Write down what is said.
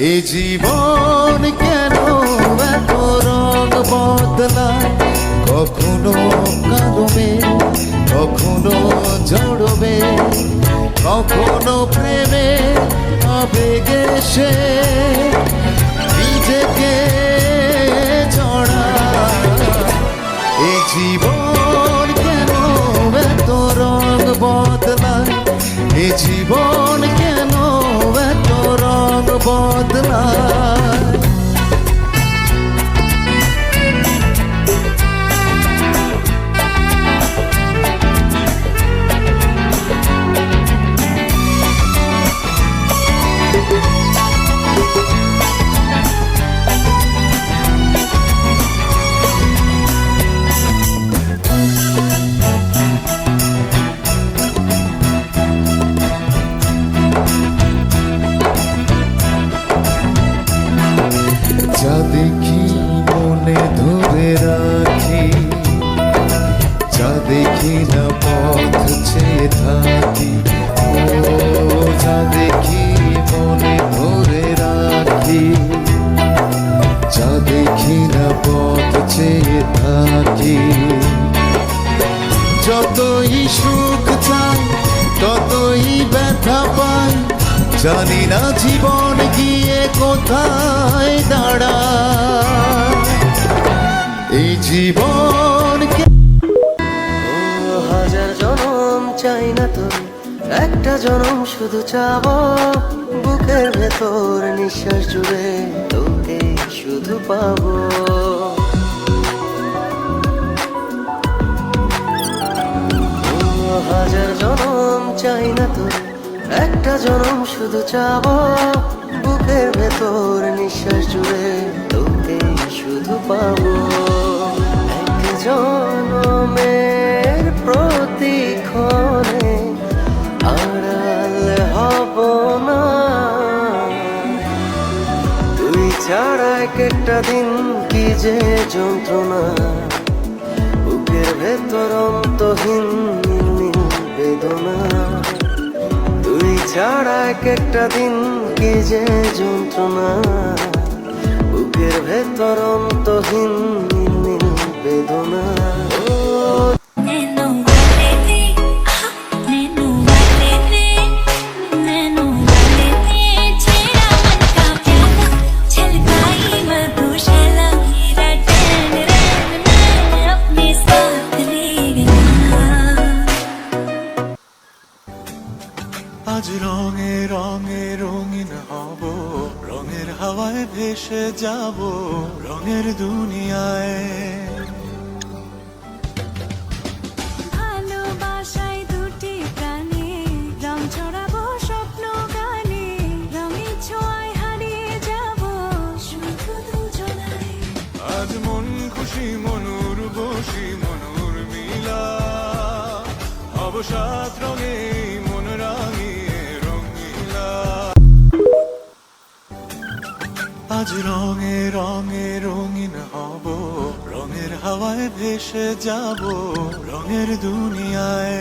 এ জীবন কেন এত রং বদলায়, কখনো কাঁদবে কখনো জড়বে, কখনো প্রেমে আবেগে সে নিজেকে জড়ায়। এ জীবন কেন এত রং বদলায়, এ জীবন কেন এত রং বদলায়। যা দেখি মনে ধরে রাখি, যা দেখি না পথ চেয়ে থাকি, ও যা দেখি মনে ধরে রাখি, যা দেখি না পথ চেয়ে থাকি। যতই সুখ চাই ততই ব্যথা পাই, জানি না জীবন গিয়ে কোথায় দাঁড়ায়। এই জীবনকে হাজার জনম চাই না তো, একটা জনম শুধু চাবো, বুকের ভেতর নিঃশ্বাস জুড়ে তোকে শুধু পাবো। হাজার জনম চাই না তো, একটা জনম শুধু চাবো, বুকের ভেতর নিঃশ্বাস জুড়ে তোকে শুধু পাবো। এক জনমের প্রতিক্ষণে আড়াল হব না, তুই ছাড়া এক একটা দিন কি যে যন্ত্রণা, বুকের ভেতর অন্তহীন বেদনা। তুই ছাড়া এক একটা দিন কি যে যন্ত্রণা, বুকের ভেতর অন্তহীন বেদনা। আজ রঙে রঙে রঙিন হব, রঙের হাওয়ায় ভেসে যাব রঙের দুনিয়ায়। ভালোবাসায় দুটি প্রাণী, রং ছড়াবো স্বপ্ন গানে, রঙের ছোঁয়ায় হারিয়ে যাব শুধু দুজনায়। আজ মন খুশি মনুর বসি মনুর মিলা, হব সাত রঙে মন রাঙিয়ে রঙিলা। আজ রঙে রঙে রঙিন হব, রঙের হাওয়ায় ভেসে যাব রঙের দুনিয়ায়।